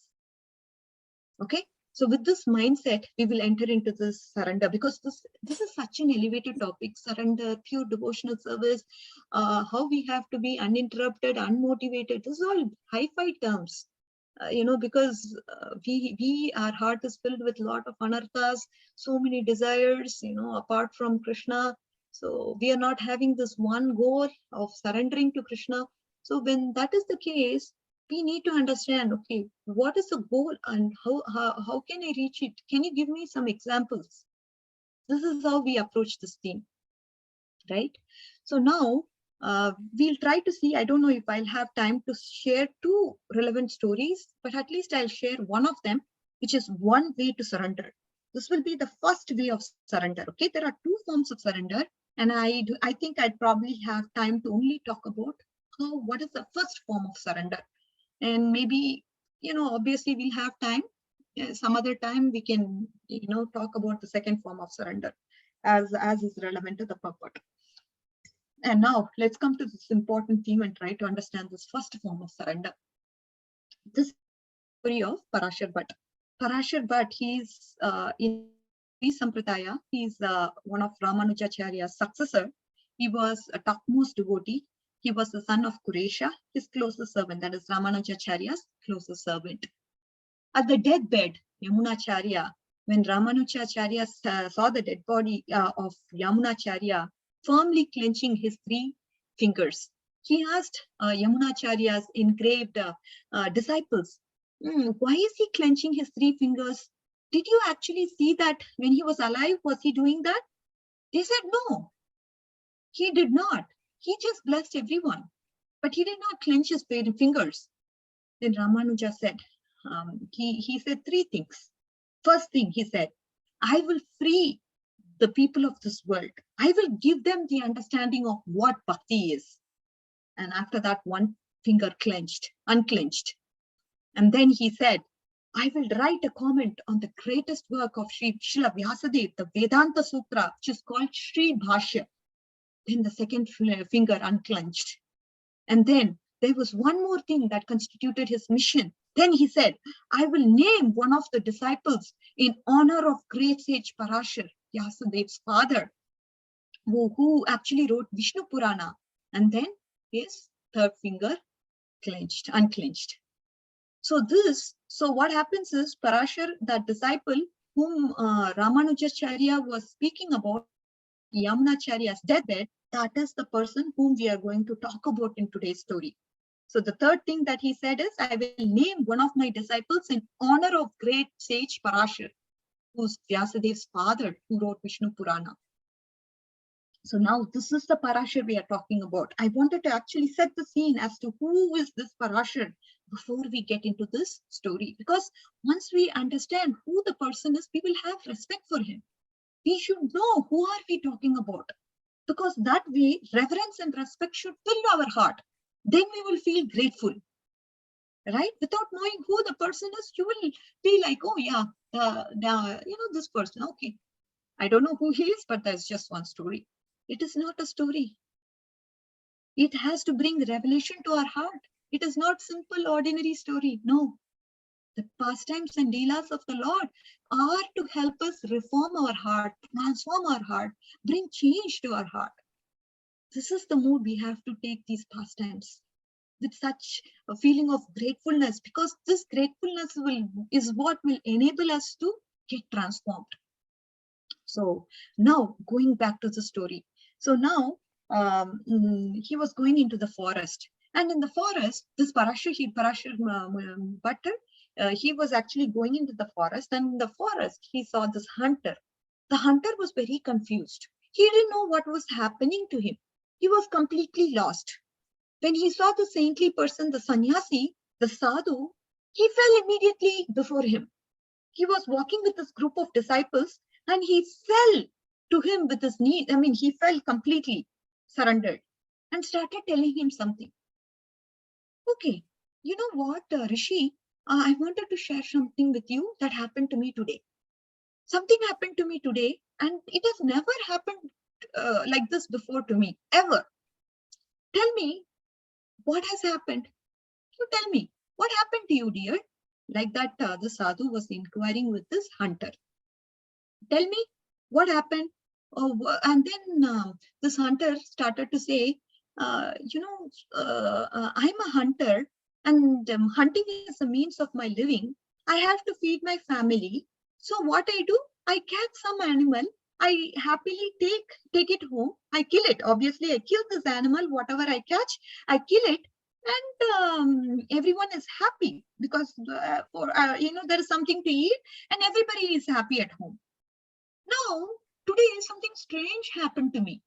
Okay, so with this mindset, we will enter into this surrender, because this is such an elevated topic. Surrender, pure devotional service, how we have to be uninterrupted, unmotivated. This is all hi-fi terms, because our heart is filled with a lot of anarthas, so many desires, apart from Krishna. So we are not having this one goal of surrendering to Krishna. So when that is the case, we need to understand, okay, what is the goal and how can I reach it? Can you give me some examples? This is how we approach this theme, right? So now we'll try to see, I don't know if I'll have time to share two relevant stories, but at least I'll share one of them, which is one way to surrender. This will be the first way of surrender, okay? There are two forms of surrender, and I think I'd probably have time to only talk about what is the first form of surrender. And maybe, obviously we'll have time. Some other time we can, talk about the second form of surrender as is relevant to the purport. And now let's come to this important theme and try to understand this first form of surrender. This story of Parashar Bhatt. Parashar Bhatt, he's in Sampradaya. He's one of Ramanujacharya's successor. He was a topmost devotee. He was the son of Kuresha, his closest servant, that is Ramanujacharya's closest servant. At the deathbed, Yamunacharya, when Ramanujacharya saw the dead body of Yamunacharya firmly clenching his three fingers, he asked Yamunacharya's engraved disciples, why is he clenching his three fingers? Did you actually see that when he was alive? Was he doing that? They said, no, he did not. He just blessed everyone, but he did not clench his fingers. Then Ramanuja said, he said three things. First thing he said, I will free the people of this world. I will give them the understanding of what bhakti is. And after that, one finger unclenched. And then he said, I will write a comment on the greatest work of Srila Vyasadeva, the Vedanta Sutra, which is called Sri Bhashya. Then the second finger unclenched. And then there was one more thing that constituted his mission. Then he said, I will name one of the disciples in honor of great sage Parashar, Vyasadev's father, who actually wrote Vishnu Purana. And then his third finger unclenched. So what happens is Parashar, that disciple whom Ramanujacharya was speaking about, Yamunacharya's deathbed, that is the person whom we are going to talk about in today's story. So the third thing that he said is, I will name one of my disciples in honor of great sage Parashar, who's Vyasadev's father, who wrote Vishnu Purana. So now this is the Parashar we are talking about. I wanted to actually set the scene as to who is this Parashar before we get into this story. Because once we understand who the person is, we will have respect for him. We should know who are we talking about. Because that way, reverence and respect should fill our heart. Then we will feel grateful. Right? Without knowing who the person is, you will be like, oh yeah, this person, okay. I don't know who he is, but there's just one story. It is not a story. It has to bring revelation to our heart. It is not simple, ordinary story. No. The pastimes and leelas of the Lord are to help us reform our heart, transform our heart, bring change to our heart. This is the mood we have to take these pastimes with such a feeling of gratefulness, because this gratefulness is what will enable us to get transformed. So now going back to the story. So now he was going into the forest, and in the forest, this Parashar Bhattar, he was actually going into the forest, and in the forest he saw this hunter. The hunter was very confused. He didn't know what was happening to him. He was completely lost. When he saw the saintly person, the sannyasi, the sadhu, he fell immediately before him. He was walking with this group of disciples, and he fell to him with his knee. I mean, he fell completely surrendered and started telling him something. Okay, you know what, Rishi, I wanted to share something with you that happened to me today. Something happened to me today, and it has never happened like this before to me, ever. Tell me, what has happened? You tell me, what happened to you, dear? Like that, the sadhu was inquiring with this hunter. Tell me, what happened? And then this hunter started to say, I'm a hunter, and hunting is a means of my living. I have to feed my family. So what I do, I catch some animal. I happily take it home. I kill it. Obviously, I kill this animal, whatever I catch, I kill it. And everyone is happy because there is something to eat, and everybody is happy at home. Now, today something strange happened to me.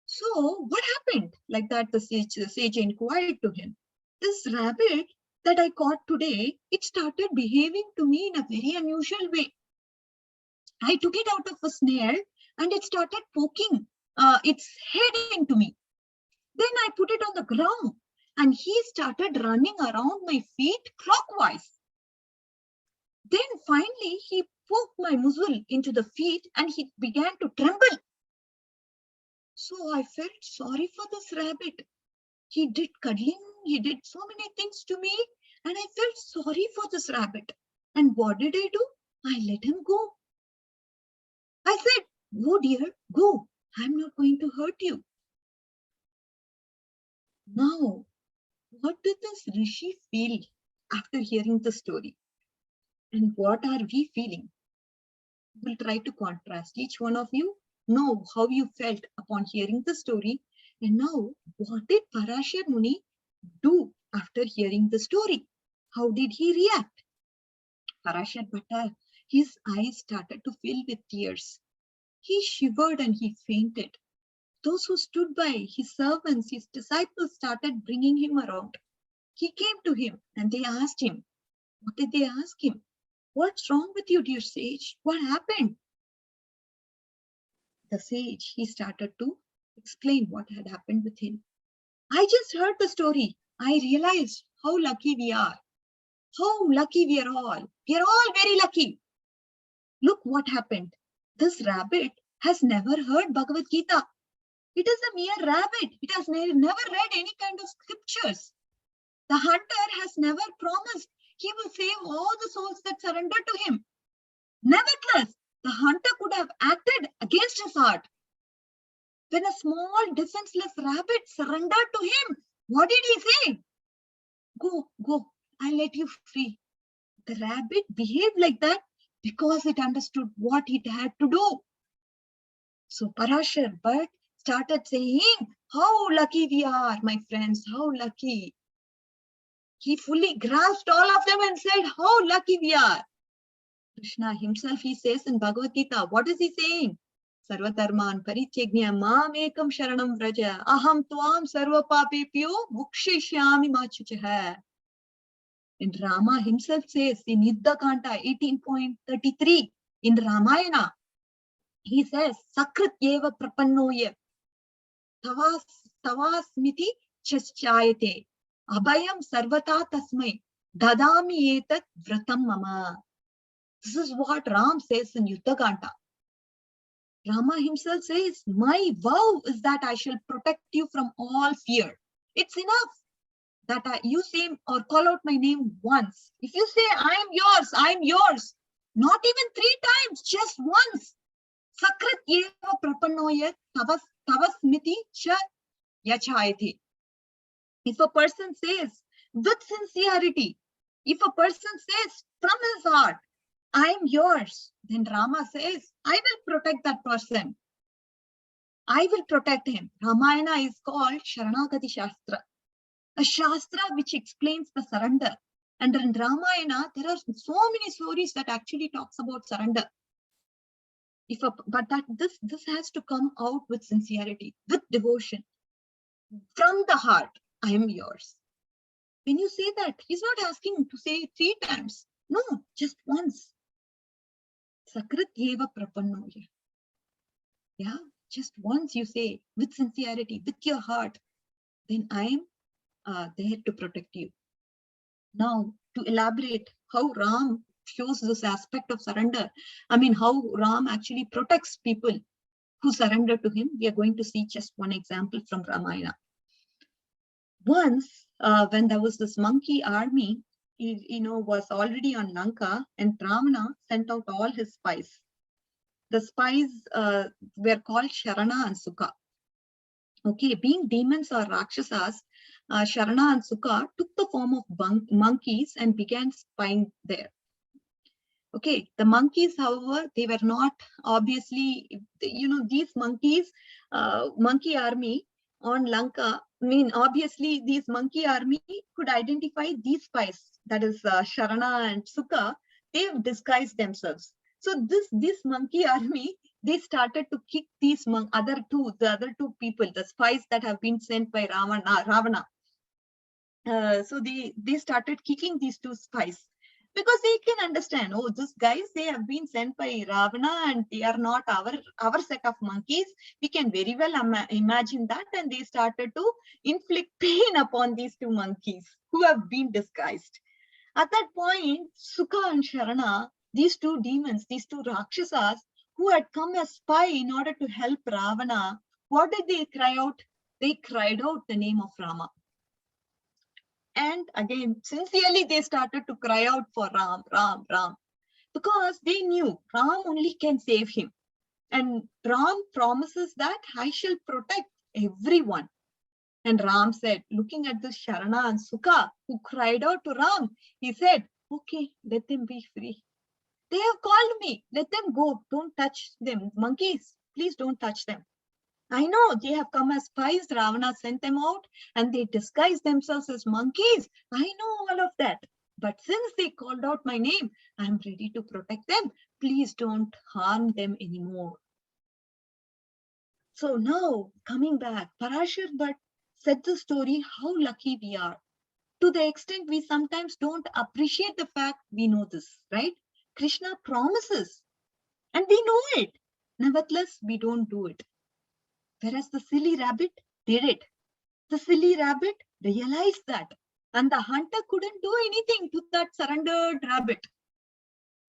So what happened? Like that, the sage inquired to him. This rabbit that I caught today, it started behaving to me in a very unusual way. I took it out of a snare, and it started poking its head into me. Then I put it on the ground, and he started running around my feet clockwise. Then finally, he poked my muzzle into the feet, and he began to tremble. So I felt sorry for this rabbit. He did cuddling, he did so many things to me, and I felt sorry for this rabbit. And what did I do? I let him go. I said, go dear, go. I'm not going to hurt you. Now, what did this Rishi feel after hearing the story? And what are we feeling? We'll try to contrast. Each one of you know how you felt upon hearing the story. And now, what did Parashar Muni do after hearing the story? How did he react? Parashar Bhattar, his eyes started to fill with tears. He shivered and he fainted. Those who stood by, his servants, his disciples, started bringing him around. He came to him and they asked him. What did they ask him? What's wrong with you, dear sage? What happened? The sage, he started to explain what had happened with him. I just heard the story. I realized how lucky we are. How lucky we are all. We are all very lucky. Look what happened. This rabbit has never heard Bhagavad Gita. It is a mere rabbit. It has never read any kind of scriptures. The hunter has never promised he will save all the souls that surrender to him. Nevertheless, the hunter could have acted against his heart. When a small defenseless rabbit surrendered to him, what did he say? Go, go, I'll let you free. The rabbit behaved like that because it understood what it had to do. So Parashar Bhatt started saying, how lucky we are, my friends, how lucky. He fully grasped all of them and said, how lucky we are. Krishna himself, he says in Bhagavad Gita, what is he saying? Sarvatarman parityagnya mamekam sharanam vraja aham tvam sarva papepyo mukshishyami machuchaha. And Rama himself says in Yuddha Kanta 18.33 in Ramayana, he says, Sakrit yeva prapannoya tavasmiti chaschayate abhayam sarvata tasmai dadami etat vratam mama. This is what Ram says in Yuddha Kanta. Rama himself says, my vow is that I shall protect you from all fear. It's enough that you say or call out my name once. If you say, I am yours, not even 3 times, just once. Sakrit yeva prapannoya tavasmiti cha yachayati. If a person says with sincerity, if a person says from his heart, I am yours, then Rama says, I will protect that person. I will protect him. Ramayana is called Sharanagati Shastra, a Shastra which explains the surrender. And in Ramayana, there are so many stories that actually talks about surrender. This has to come out with sincerity, with devotion, from the heart. I am yours. When you say that, he's not asking to say 3 times. No, just once. Sakrit yeva prapannoya. Yeah, just once you say with sincerity, with your heart, then I am there to protect you. Now, to elaborate how Ram shows this aspect of surrender, how Ram actually protects people who surrender to him, we are going to see just one example from Ramayana. Once, when there was this monkey army, was already on Lanka, and Ravana sent out all his spies. The spies were called Sharana and Sukha. Okay, being demons or Rakshasas, Sharana and Sukha took the form of monkeys and began spying there. Okay, the monkeys, however, they were not obviously, these monkeys, monkey army on Lanka, obviously these monkey army could identify these spies, that is Sharana and Sukha. They've disguised themselves. So this monkey army, they started to kick these the other two people, the spies that have been sent by Ravana. So they started kicking these 2 spies, because they can understand, oh, these guys, they have been sent by Ravana and they are not our set of monkeys. We can very well imagine that. And they started to inflict pain upon these 2 monkeys who have been disguised. At that point, Sukha and Sharana, these 2 demons, these 2 Rakshasas who had come as spy in order to help Ravana, what did they cry out? They cried out the name of Rama. And again, sincerely, they started to cry out for Ram, Ram, Ram, because they knew Ram only can save him. And Ram promises that I shall protect everyone. And Ram said, looking at this Sharana and Sukha who cried out to Ram, he said, okay, let them be free. They have called me, let them go. Don't touch them. Monkeys, please don't touch them. I know they have come as spies. Ravana sent them out and they disguised themselves as monkeys. I know all of that. But since they called out my name, I'm ready to protect them. Please don't harm them anymore. So now, coming back, Parashar Bhatt said the story, how lucky we are. To the extent we sometimes don't appreciate the fact we know this, right? Krishna promises and we know it. Nevertheless, we don't do it. Whereas the silly rabbit did it. The silly rabbit realized that. And the hunter couldn't do anything to that surrendered rabbit.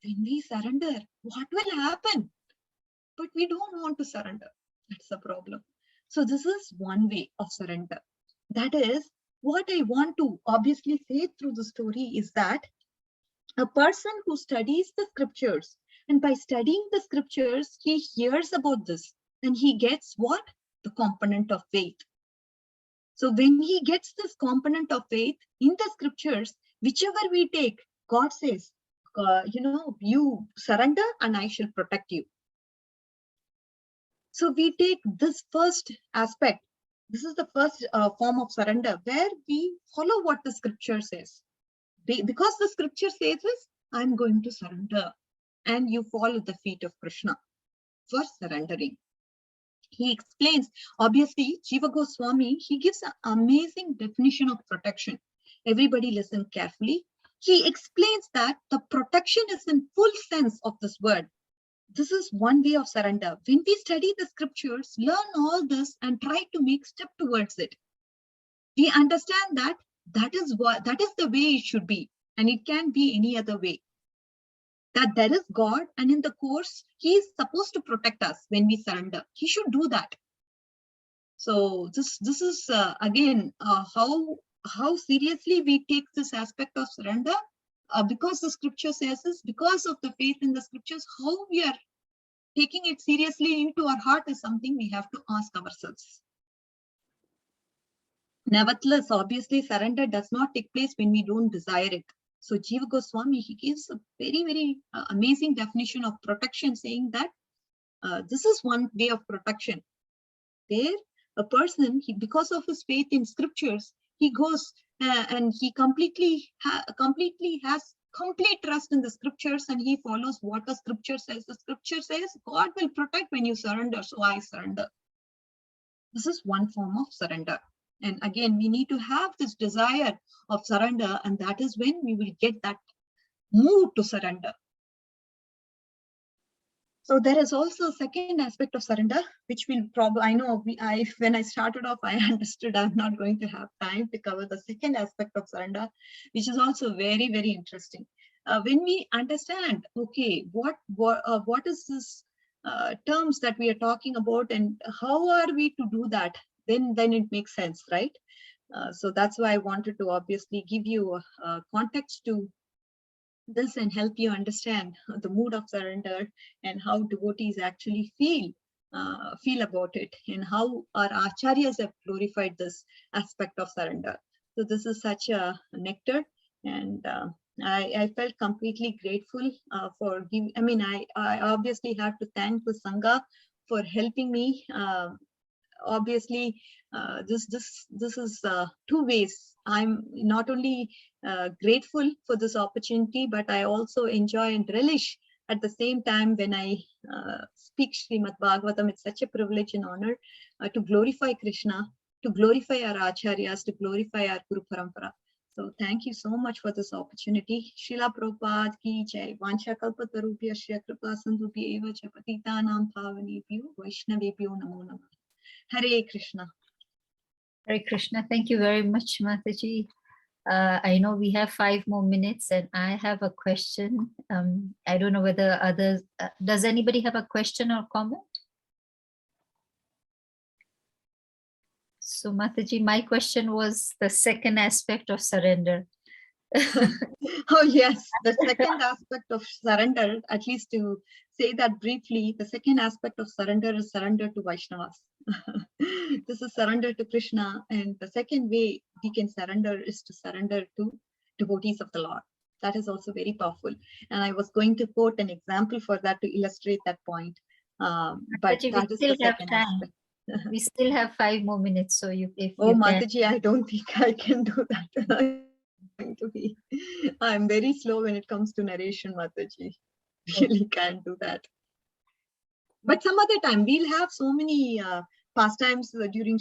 When we surrender, what will happen? But we don't want to surrender. That's the problem. So this is one way of surrender. That is, what I want to obviously say through the story is that a person who studies the scriptures, and by studying the scriptures, he hears about this and he gets what? The component of faith. So when he gets this component of faith in the scriptures, whichever we take, God says, you surrender and I shall protect you. So we take this first aspect. This is the first form of surrender, where we follow what the scripture says. Because the scripture says this, I'm going to surrender. And you fall at the feet of Krishna for surrendering. He explains, obviously, Jiva Goswami, he gives an amazing definition of protection. Everybody listen carefully. He explains that the protection is in full sense of this word. This is one way of surrender. When we study the scriptures, learn all this and try to make step towards it, we understand that that is the way it should be, and it can't be any other way. That there is God, and in the course, he is supposed to protect us when we surrender. He should do that. So this is again how seriously we take this aspect of surrender, because the scripture says this, because of the faith in the scriptures, how we are taking it seriously into our heart is something we have to ask ourselves. Nevertheless, obviously, surrender does not take place when we don't desire it. So Jiva Goswami, he gives a very, very amazing definition of protection, saying that this is one way of protection, where a person, because of his faith in scriptures, he goes and he completely has complete trust in the scriptures, and he follows what the scripture says. The scripture says God will protect when you surrender, so I surrender. This is one form of surrender. And again, we need to have this desire of surrender, and that is when we will get that mood to surrender. So there is also a second aspect of surrender, which will probably, I know when I started off, I understood I'm not going to have time to cover the second aspect of surrender, which is also very, very interesting. When we understand, okay, what is this terms that we are talking about, and how are we to do that, then it makes sense, right? So that's why I wanted to obviously give you a context to this and help you understand the mood of surrender and how devotees actually feel about it, and how our acharyas have glorified this aspect of surrender. So this is such a nectar, and I felt completely grateful for giving. I mean, I obviously have to thank the Sangha for helping me. Obviously, this is two ways. I'm not only grateful for this opportunity, but I also enjoy and relish at the same time when I speak Srimad Bhagavatam. It's such a privilege and honor to glorify Krishna, to glorify our acharyas, to glorify our Guru Parampara. So thank you so much for this opportunity. Srila Prabhupada ki jai. Vansha kalpatarubhya shya kripa sandhubhya eva cha patitanam pavanebhyo vaishnavebhyo namo namah. Hare Krishna. Hare Krishna. Thank you very much, Mataji. I know we have 5 more minutes, and I have a question. I don't know whether others, does anybody have a question or comment? So Mataji, my question was the second aspect of surrender. Oh yes, the second aspect of surrender, at least to say that briefly, the second aspect of surrender is surrender to Vaishnavas. This is surrender to Krishna, and the second way we can surrender is to surrender to devotees of the Lord. That is also very powerful. And I was going to quote an example for that to illustrate that point. But that is the second aspect. We still have 5 more minutes, so if oh, you Mataji, I don't think I can do that. I'm very slow when it comes to narration, Mataji. Really can't do that. But some other time we'll have so many pastimes during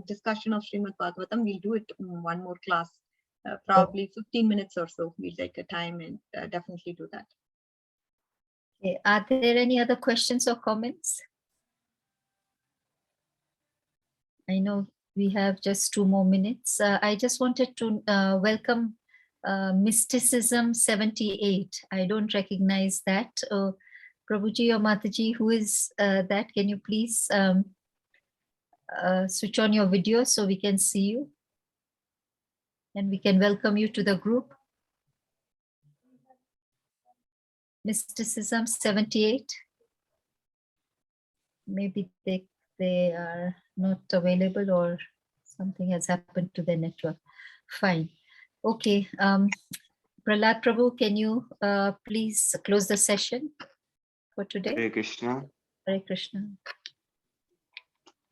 discussion of Srimad Bhagavatam. We'll do it in one more class, probably 15 minutes or so. We'll take a time and definitely do that. Okay. Are there any other questions or comments? I know we have just 2 more minutes. I just wanted to welcome Mysticism 78. I don't recognize that. Prabhuji or Mataji, who is that? Can you please switch on your video so we can see you? And we can welcome you to the group. Mysticism 78. Maybe they are not available, or something has happened to their network. Fine. Okay. Prahlad Prabhu, can you please close the session for today? Hare Krishna. Hare Krishna.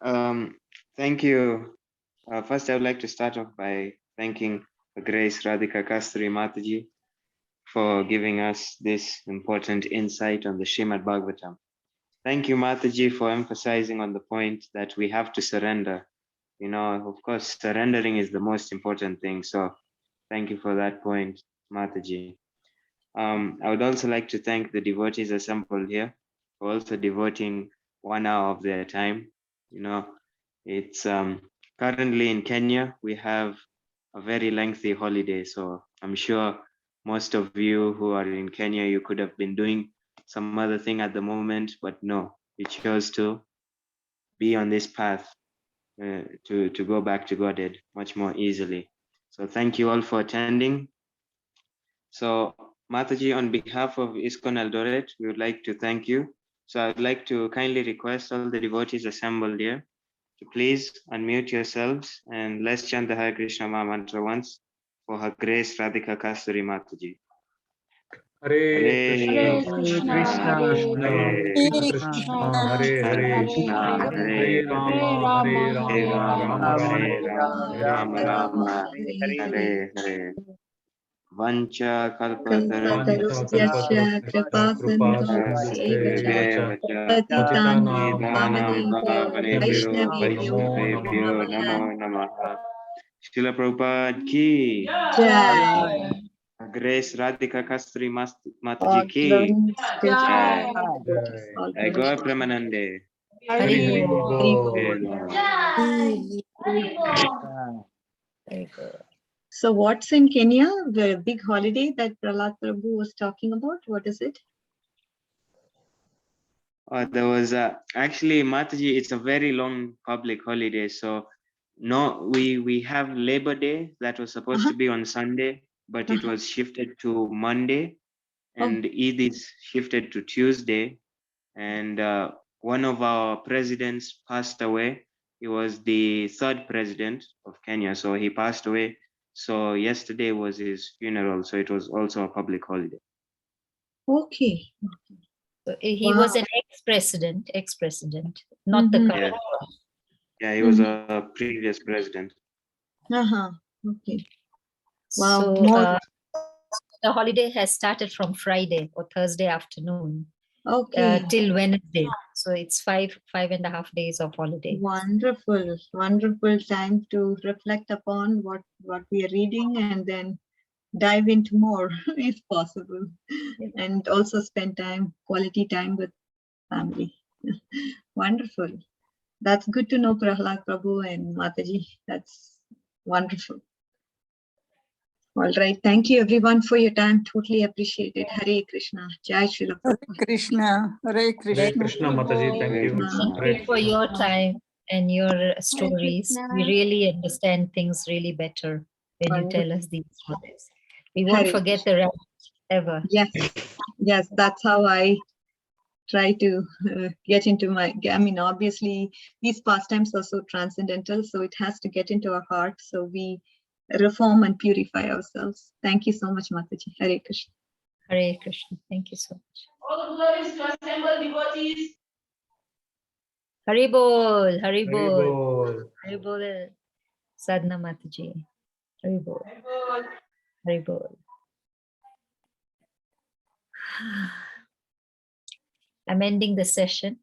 Thank you. First, I would like to start off by thanking Her Grace Radhika Kasturi Mataji for giving us this important insight on the Srimad Bhagavatam. Thank you, Mataji, for emphasizing on the point that we have to surrender. You know, of course, surrendering is the most important thing. So thank you for that point, Mataji. I would also like to thank the devotees assembled here for also devoting 1 hour of their time. You know, it's currently in Kenya, we have a very lengthy holiday. So I'm sure most of you who are in Kenya, you could have been doing some other thing at the moment, but no, you chose to be on this path to go back to Godhead much more easily. So thank you all for attending. So Mataji, on behalf of ISKCON Eldoret, we would like to thank you. So I would like to kindly request all the devotees assembled here to please unmute yourselves and let's chant the Hare Krishna Maha Mantra once for Her Grace Radhika Kasturi Mataji. Hare Hare Krishna, Krishna, Krishna, Hare Hare, Krishna, Hare Rama, Hare Rama, Rama Rama, Rama Hare Rama, Hare. Hare Hare. Vancha Kalpatarushyasya kripa Kripa sindhu Sindhu Patitanam Patitanam Pavanebhyo Vaishnavebhyo Vaishnavebhyo Namo Namaha. Srila Prabhupada ki. Jai. Her Grace Radhika Kasturi All Mataji ki. glories to Jai. devotees. All Jai glories Gaur to Premanande. Hari Hari Bol. Hari Bol. Bol. Very good. So what's in Kenya? The big holiday that Prahlad Prabhu was talking about. What is it? There was actually Mataji, it's a very long public holiday. So no, we have Labor Day that was supposed to be on Sunday, but it was shifted to Monday, and Eid is shifted to Tuesday. And one of our presidents passed away. He was the third president of Kenya, so he passed away. So yesterday was his funeral, so it was also a public holiday. Okay. So he Wow. was an ex-president, not the Mhm. current. Yeah, he was a previous president. Okay. Wow. So More. the holiday has started from Friday or Thursday afternoon Okay. till Wednesday. So it's 5.5 days of holiday. Wonderful, wonderful time to reflect upon what we are reading and then dive into more if possible, and also spend quality time with family. Wonderful. That's good to know, Prahlad Prabhu and Mataji. That's wonderful. All right. Thank you everyone for your time. Totally appreciate it. Hare Krishna. Jai Srila Prabhupada. Krishna, Hare Hare Krishna. Krishna, Mataji, thank you. Krishna. Thank you for your time and your stories. Krishna. We really understand things really better when you tell us these stories. We won't Hare forget the rest ever. Yes, that's how I try to get into I mean, obviously these pastimes are so transcendental, so it has to get into our heart, so we reform and purify ourselves. Thank you so much, Mataji. Hare Krishna. Hare Krishna. Thank you so much. All glories to assemble devotees. Hari Bol, Hari Hare Bol, Bol. Hari Bol, Sadhna Mataji. Hari Bol, Hari Bol. I'm ending the session.